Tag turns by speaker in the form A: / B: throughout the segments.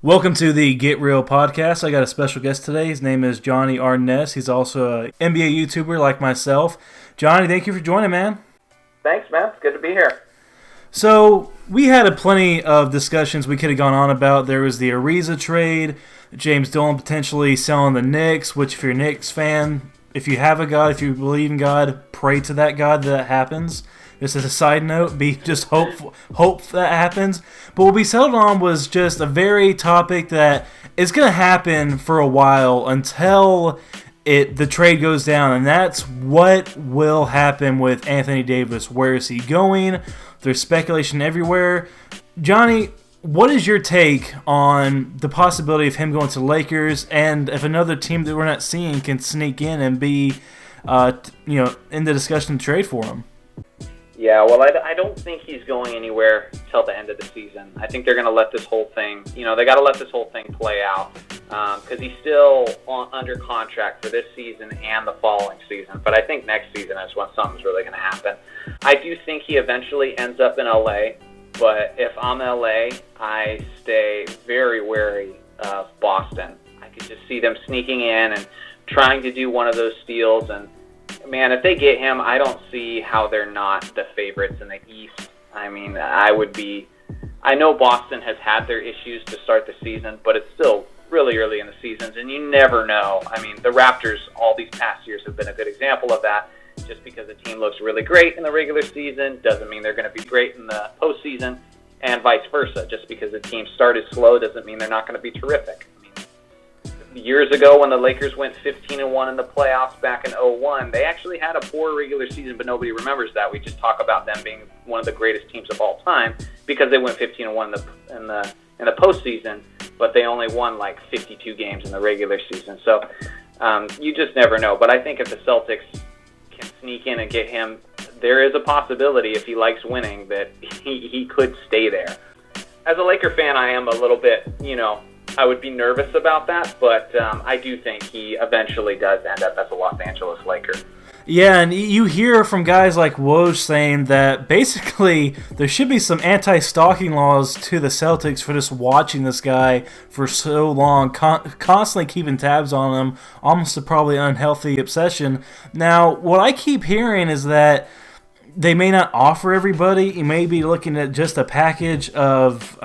A: Welcome to the Get Real podcast. I got a special guest today. His name is Jonny Arnett. He's also an NBA YouTuber like myself. Johnny, thank you for joining, man.
B: Thanks, man. It's good to be here.
A: So, we had plenty of discussions we could have gone on about. There was the Ariza trade, James Dolan potentially selling the Knicks, which if you're a Knicks fan, if you have a God, if you believe in God, pray to that God that happens. Just as a side note, just hope that happens. But what we settled on was just a very topic that is going to happen for a while until the trade goes down, and that's what will happen with Anthony Davis. Where is he going? There's speculation everywhere. Johnny, what is your take on the possibility of him going to the Lakers, and if another team that we're not seeing can sneak in and be, in the discussion to trade for him?
B: Yeah, well, I don't think he's going anywhere till the end of the season. I think they're going to let this whole thing, they got to let this whole thing play out because he's still under contract for this season and the following season. But I think next season is when something's really going to happen. I do think he eventually ends up in LA, but if I'm LA, I stay very wary of Boston. I could just see them sneaking in and trying to do one of those steals, and man, if they get him, I don't see how they're not the favorites in the East. I mean, I know Boston has had their issues to start the season, but it's still really early in the seasons, and you never know. I mean, the Raptors all these past years have been a good example of that. Just because a team looks really great in the regular season doesn't mean they're going to be great in the postseason, and vice versa. Just because a team started slow doesn't mean they're not going to be terrific. Years ago when the Lakers went 15-1 in the playoffs back in 2001, they actually had a poor regular season, but nobody remembers that. We just talk about them being one of the greatest teams of all time because they went 15-1 in the postseason, but they only won like 52 games in the regular season. So you just never know. But I think if the Celtics can sneak in and get him, there is a possibility if he likes winning that he could stay there. As a Laker fan, I am a little bit, I would be nervous about that, but I do think he eventually does end up as a Los Angeles Laker.
A: Yeah, and you hear from guys like Woj saying that basically there should be some anti-stalking laws to the Celtics for just watching this guy for so long, constantly keeping tabs on him, almost a probably unhealthy obsession. Now, what I keep hearing is that they may not offer everybody. You may be looking at just a package of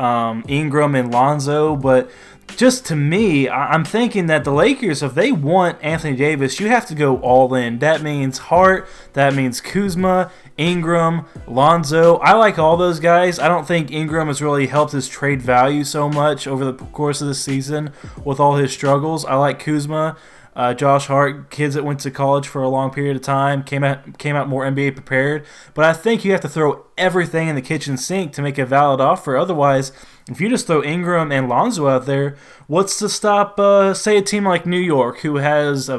A: Ingram and Lonzo, but just to me, I'm thinking that the Lakers, if they want Anthony Davis, you have to go all in. That means Hart, that means Kuzma, Ingram, Lonzo. I like all those guys. I don't think Ingram has really helped his trade value so much over the course of the season with all his struggles. I like Kuzma. Josh Hart, kids that went to college for a long period of time, came out more NBA prepared. But I think you have to throw everything in the kitchen sink to make a valid offer. Otherwise, if you just throw Ingram and Lonzo out there, what's to stop, say, a team like New York, who has the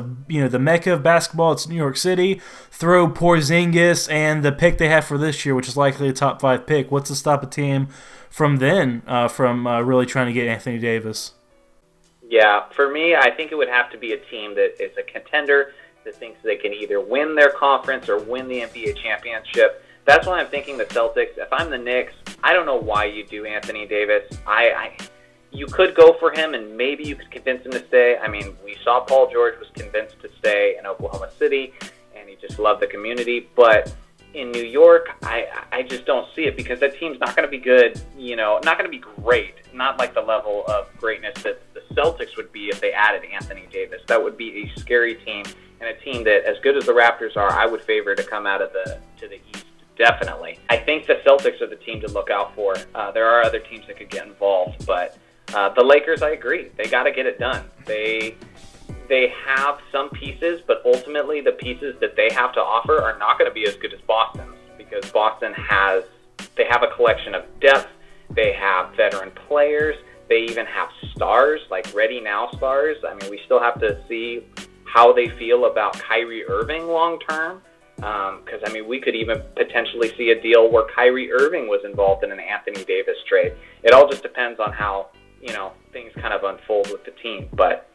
A: mecca of basketball? It's New York City. Throw Porzingis and the pick they have for this year, which is likely a top 5 pick. What's to stop a team from really trying to get Anthony Davis?
B: Yeah, for me, I think it would have to be a team that is a contender that thinks they can either win their conference or win the NBA championship. That's why I'm thinking the Celtics. If I'm the Knicks, I don't know why you do Anthony Davis. You could go for him, and maybe you could convince him to stay. I mean, we saw Paul George was convinced to stay in Oklahoma City, and he just loved the community. But in New York, I just don't see it because that team's not going to be good, not going to be great, not like the level of greatness that the Celtics would be if they added Anthony Davis. That would be a scary team, and a team that, as good as the Raptors are, I would favor to come out of to the East, definitely. I think the Celtics are the team to look out for. There are other teams that could get involved, but the Lakers, I agree. They got to get it done. They have some pieces, but ultimately the pieces that they have to offer are not going to be as good as Boston's because Boston have a collection of depth. They have veteran players. They even have stars, like ready-now stars. I mean, we still have to see how they feel about Kyrie Irving long-term because, we could even potentially see a deal where Kyrie Irving was involved in an Anthony Davis trade. It all just depends on how, things kind of unfold with the team. But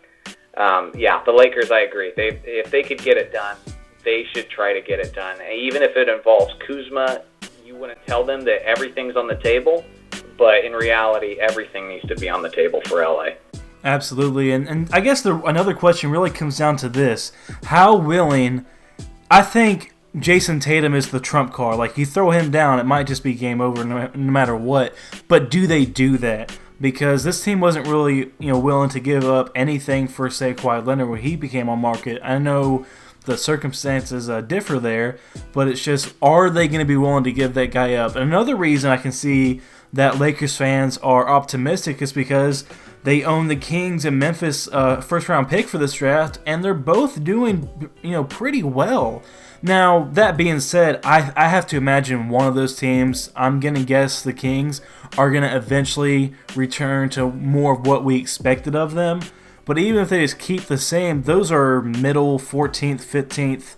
B: the Lakers, I agree. If they could get it done, they should try to get it done. Even if it involves Kuzma, you wouldn't tell them that everything's on the table, But in reality, everything needs to be on the table for LA.
A: Absolutely. And I guess another question really comes down to this. How willing, I think Jason Tatum is the trump card. Like, you throw him down, it might just be game over no matter what. But do they do that? Because this team wasn't really, willing to give up anything for, say, Kawhi Leonard when he became on market. I know the circumstances differ there, but it's just, are they going to be willing to give that guy up? And another reason I can see that Lakers fans are optimistic is because they own the Kings and Memphis first-round pick for this draft, and they're both doing, pretty well. Now, that being said, I have to imagine one of those teams, I'm going to guess the Kings, are going to eventually return to more of what we expected of them. But even if they just keep the same, those are middle 14th, 15th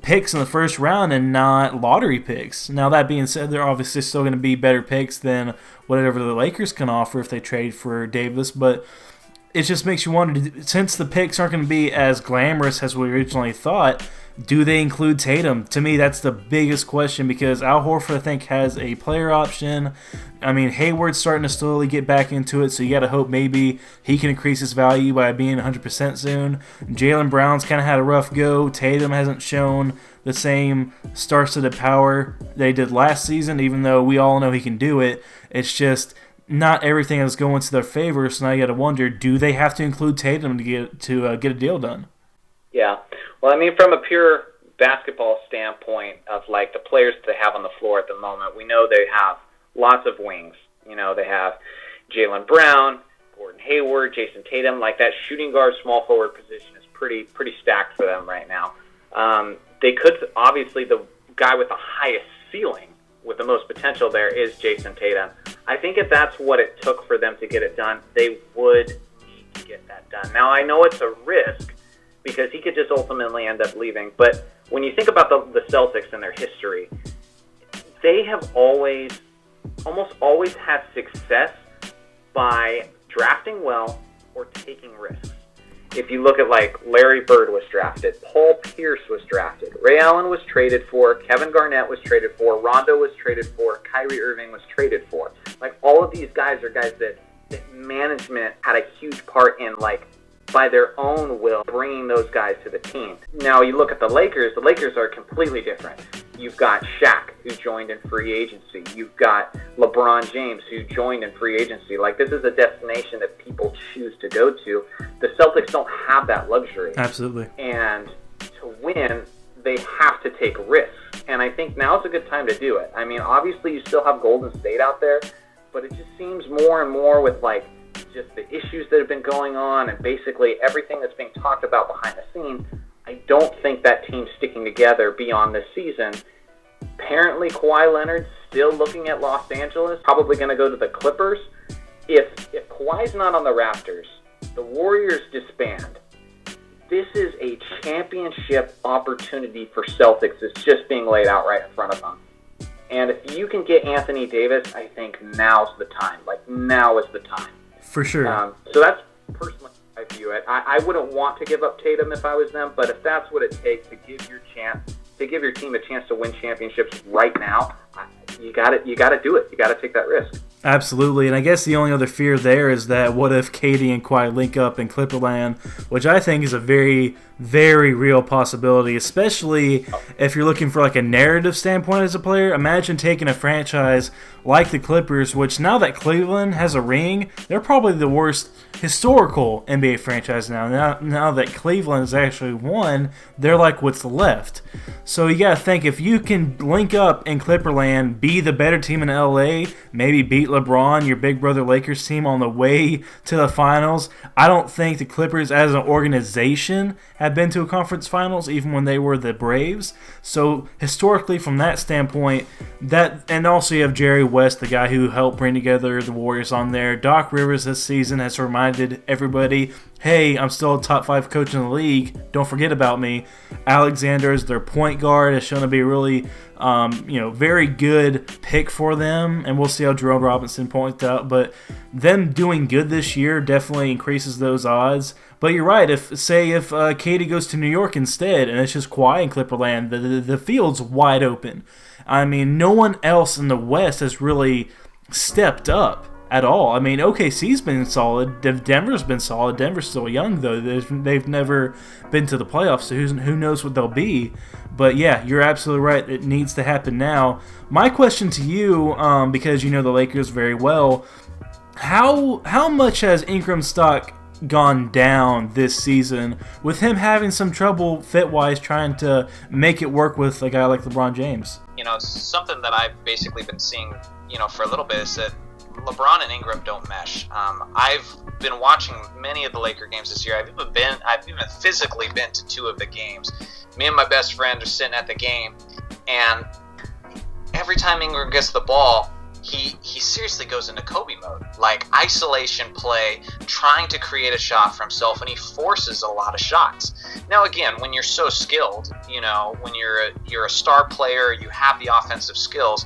A: picks in the first round and not lottery picks. Now, that being said, they're obviously still going to be better picks than whatever the Lakers can offer if they trade for Davis. But it just makes you wonder, since the picks aren't going to be as glamorous as we originally thought, do they include Tatum? To me, that's the biggest question, because Al Horford, I think, has a player option. I mean, Hayward's starting to slowly get back into it, so you got to hope maybe he can increase his value by being 100% soon. Jaylen Brown's kind of had a rough go. Tatum hasn't shown the same star-studded power they did last season, even though we all know he can do it. It's just not everything is going to their favor, so now you got to wonder, do they have to include Tatum to get a deal done?
B: Yeah. Well, I mean, from a pure basketball standpoint of, like, the players that they have on the floor at the moment, we know they have lots of wings. They have Jaylen Brown, Gordon Hayward, Jason Tatum. Like, that shooting guard, small forward position is pretty stacked for them right now. They could, obviously, the guy with the highest ceiling, with the most potential there, is Jason Tatum. I think if that's what it took for them to get it done, they would need to get that done. Now, I know it's a risk, because he could just ultimately end up leaving. But when you think about the Celtics and their history, they have almost always had success by drafting well or taking risks. If you look at, like, Larry Bird was drafted, Paul Pierce was drafted, Ray Allen was traded for, Kevin Garnett was traded for, Rondo was traded for, Kyrie Irving was traded for. Like, all of these guys are guys that management had a huge part in, like, by their own will, bringing those guys to the team. Now, you look at the Lakers are completely different. You've got Shaq, who joined in free agency. You've got LeBron James, who joined in free agency. Like, this is a destination that people choose to go to. The Celtics don't have that luxury.
A: Absolutely.
B: And to win, they have to take risks. And I think now's a good time to do it. I mean, obviously, you still have Golden State out there, but it just seems more and more with, like, just the issues that have been going on and basically everything that's being talked about behind the scenes, I don't think that team's sticking together beyond this season. Apparently, Kawhi Leonard's still looking at Los Angeles, probably going to go to the Clippers. If Kawhi's not on the Raptors, the Warriors disband. This is a championship opportunity for Celtics that's just being laid out right in front of them. And if you can get Anthony Davis, I think now's the time. Like, now is the time.
A: For sure.
B: So that's personally how I view it. I wouldn't want to give up Tatum if I was them, but if that's what it takes to give your team a chance to win championships right now, you got to do it. You got to take that risk.
A: Absolutely, and I guess the only other fear there is that what if KD and Kawhi link up in Clipperland, which I think is a very, very real possibility, especially if you're looking for like a narrative standpoint as a player. Imagine taking a franchise like the Clippers, which now that Cleveland has a ring, they're probably the worst historical NBA franchise now. Now that Cleveland has actually won, they're like what's left. So you got to think, if you can link up in Clipperland, be the better team in LA, maybe beat LeBron, your big brother Lakers team, on the way to the finals. I don't think the Clippers as an organization have been to a conference finals, even when they were the Braves. So historically, from that standpoint, and also you have Jerry West, the guy who helped bring together the Warriors on there. Doc Rivers this season has reminded everybody, hey, I'm still a top 5 coach in the league. Don't forget about me. Alexander is their point guard, has shown to be really very good pick for them, and we'll see how Jerome Robinson points out. But them doing good this year definitely increases those odds. But you're right. If Katie goes to New York instead, and it's just Kawhi in Clipperland, the field's wide open. I mean, no one else in the West has really stepped up at all. I mean, OKC's been solid. Denver's been solid. Denver's still young, though. They've never been to the playoffs, so who knows what they'll be. But, yeah, you're absolutely right. It needs to happen now. My question to you, because you know the Lakers very well, how much has Ingram's stock gone down this season with him having some trouble fit-wise trying to make it work with a guy like LeBron James?
C: You know, something that I've basically been seeing, for a little bit is that LeBron and Ingram don't mesh. I've been watching many of the Laker games this year. I've even physically been to 2 of the games. Me and my best friend are sitting at the game, and every time Ingram gets the ball, he seriously goes into Kobe mode, like isolation play, trying to create a shot for himself, and he forces a lot of shots. Now, again, when you're so skilled, when you're a star player, you have the offensive skills,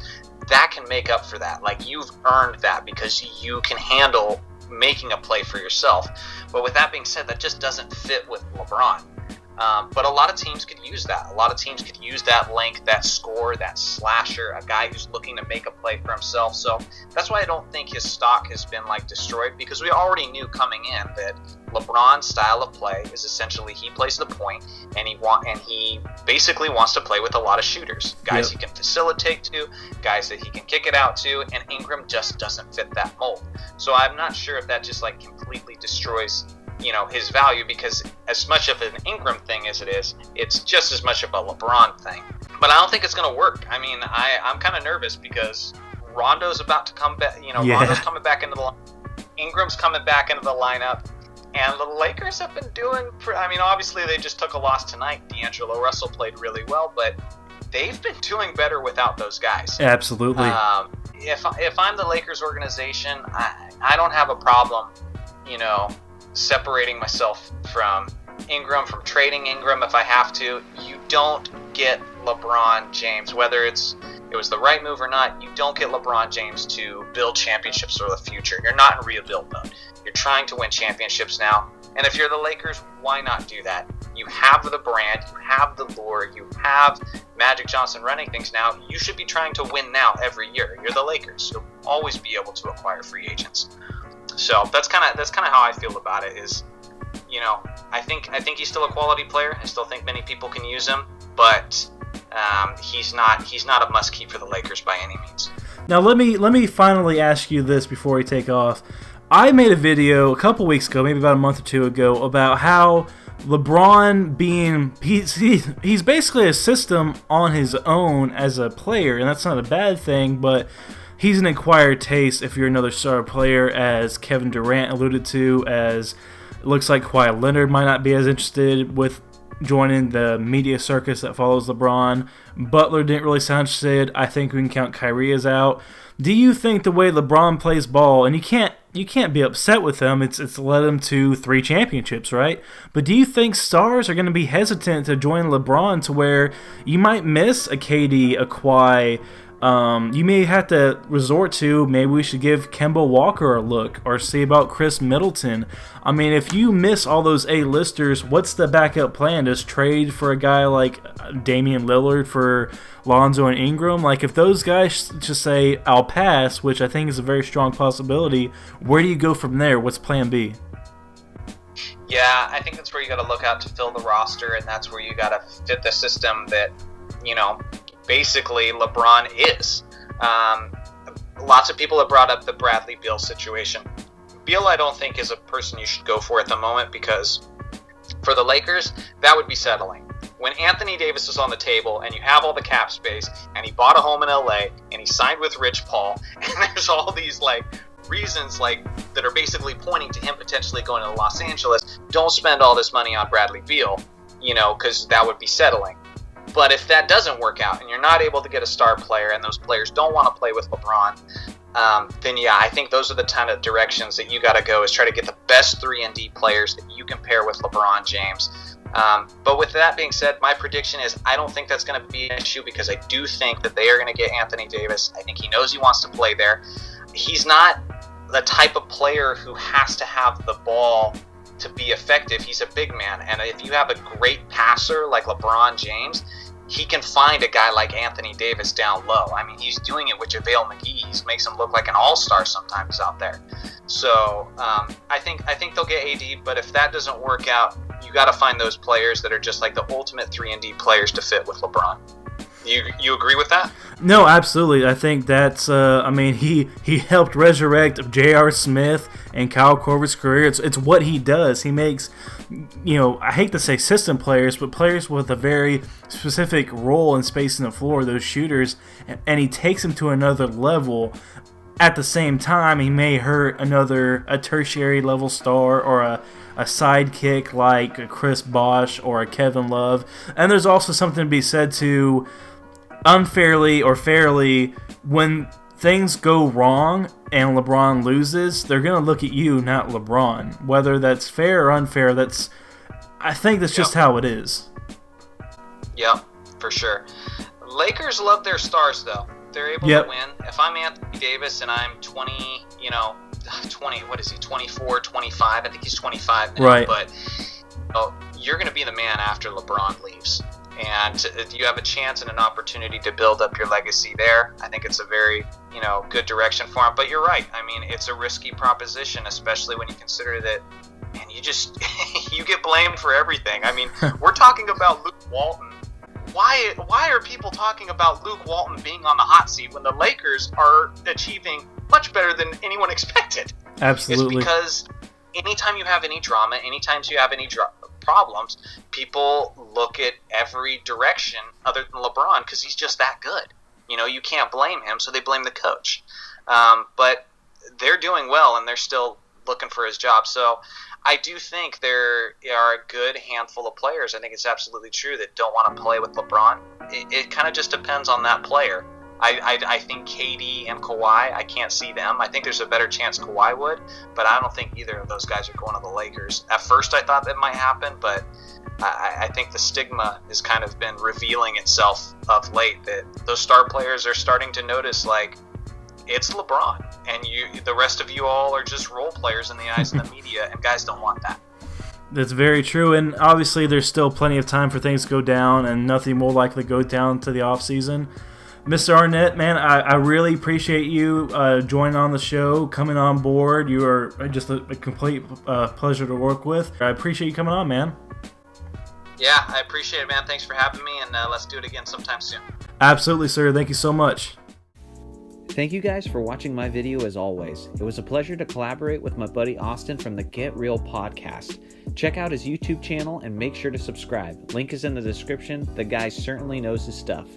C: that can make up for that. Like, you've earned that because you can handle making a play for yourself. But with that being said, that just doesn't fit with LeBron. But a lot of teams could use that. A lot of teams could use that length, that score, that slasher, a guy who's looking to make a play for himself. So that's why I don't think his stock has been destroyed, because we already knew coming in that LeBron's style of play is essentially he plays the point, and he basically wants to play with a lot of shooters, guys he can facilitate to, guys that he can kick it out to, and Ingram just doesn't fit that mold. So I'm not sure if that just completely destroys his value, because as much of an Ingram thing as it is, it's just as much of a LeBron thing. But I don't think it's going to work. I mean, I'm kind of nervous because Rondo's about to come back. Rondo's coming back into the lineup. Ingram's coming back into the lineup. And the Lakers have been doing, obviously they just took a loss tonight. D'Angelo Russell played really well, but they've been doing better without those guys.
A: Absolutely.
C: If I'm the Lakers organization, I don't have a problem, separating myself from Ingram, from trading Ingram if I have to. You don't get LeBron James, whether it was the right move or not, you don't get LeBron James to build championships for the future. You're not in rebuild mode. You're trying to win championships now. And if you're the Lakers, why not do that? You have the brand, you have the lure, you have Magic Johnson running things now. You should be trying to win now every year. You're the Lakers. You'll always be able to acquire free agents. So that's kind of how I feel about it. Is, I think he's still a quality player. I still think many people can use him, but he's not a must keep for the Lakers by any means.
A: Now let me finally ask you this before we take off. I made a video a couple weeks ago, maybe about a month or 2 ago, about how LeBron he's basically a system on his own as a player, and that's not a bad thing, but he's an acquired taste if you're another star player, as Kevin Durant alluded to, as it looks like Kawhi Leonard might not be as interested with joining the media circus that follows LeBron. Butler didn't really sound interested. I think we can count Kyrie as out. Do you think the way LeBron plays ball, and you can't be upset with him, it's led him to 3 championships, right? But do you think stars are going to be hesitant to join LeBron to where you might miss a KD, a Kawhi? You may have to resort to, maybe we should give Kemba Walker a look, or see about Chris Middleton. I mean, if you miss all those A-listers, what's the backup plan? Just trade for a guy like Damian Lillard for Lonzo and Ingram? Like, if those guys just say, I'll pass, which I think is a very strong possibility, where do you go from there? What's plan B?
C: Yeah, I think that's where you got to look out to fill the roster, and that's where you got to fit the system that, basically LeBron is. Lots of people have brought up the Bradley Beal situation. Beal, I don't think, is a person you should go for at the moment, because for the Lakers, that would be settling. When Anthony Davis is on the table and you have all the cap space, and he bought a home in LA and he signed with Rich Paul, and there's all these reasons that are basically pointing to him potentially going to Los Angeles, don't spend all this money on Bradley Beal, because that would be settling. But if that doesn't work out and you're not able to get a star player and those players don't want to play with LeBron, then yeah, I think those are the kind of directions that you got to go, is try to get the best 3-and-D players that you can pair with LeBron James. But with that being said, my prediction is I don't think that's going to be an issue, because I do think that they are going to get Anthony Davis. I think he knows he wants to play there. He's not the type of player who has to have the ball to be effective. He's a big man, and if you have a great passer like LeBron James, he can find a guy like Anthony Davis down low. I mean, he's doing it with JaVale McGee. He makes him look like an all-star sometimes out there. So I think they'll get AD, but if that doesn't work out, you got to find those players that are just like the ultimate 3-and-D players to fit with LeBron. You agree with that?
A: No, absolutely. I think that's. He helped resurrect J.R. Smith and Kyle Korver's career. It's what he does. He makes, I hate to say system players, but players with a very specific role and space in the floor, those shooters, and he takes them to another level. At the same time, he may hurt a tertiary level star or a sidekick like a Chris Bosh or a Kevin Love. And there's also something to be said to unfairly or fairly, when things go wrong and LeBron loses, they're going to look at you, not LeBron. Whether that's fair or unfair, I think that's just how it is.
C: Yep, for sure. Lakers love their stars, though. They're able to win. If I'm Anthony Davis and I'm 20, what is he, 24, 25? I think he's 25 now.
A: Right.
C: But you're going to be the man after LeBron leaves. And you have a chance and an opportunity to build up your legacy there. I think it's a very, good direction for him. But you're right. I mean, it's a risky proposition, especially when you consider that, man, you get blamed for everything. I mean, we're talking about Luke Walton. Why are people talking about Luke Walton being on the hot seat when the Lakers are achieving much better than anyone expected?
A: Absolutely.
C: It's because anytime you have any drama, anytime you have any problems, people look at every direction other than LeBron because he's just that good. You can't blame him, so they blame the coach. But they're doing well, and they're still looking for his job. So I do think there are a good handful of players. I think it's absolutely true that don't want to play with LeBron. It kind of just depends on that player. I think KD and Kawhi, I can't see them. I think there's a better chance Kawhi would, but I don't think either of those guys are going to the Lakers. At first I thought that might happen, but I think the stigma has kind of been revealing itself of late, that those star players are starting to notice, like, it's LeBron, and the rest of you all are just role players in the eyes of the media, and guys don't want that.
A: That's very true, and obviously there's still plenty of time for things to go down, and nothing more likely to go down to the offseason. Mr. Arnett, man, I really appreciate you joining on the show, coming on board. You are just a complete pleasure to work with. I appreciate you coming on, man.
C: Yeah, I appreciate it, man. Thanks for having me, and let's do it again sometime soon.
A: Absolutely, sir. Thank you so much.
D: Thank you guys for watching my video as always. It was a pleasure to collaborate with my buddy Austin from the Get Real podcast. Check out his YouTube channel and make sure to subscribe. Link is in the description. The guy certainly knows his stuff.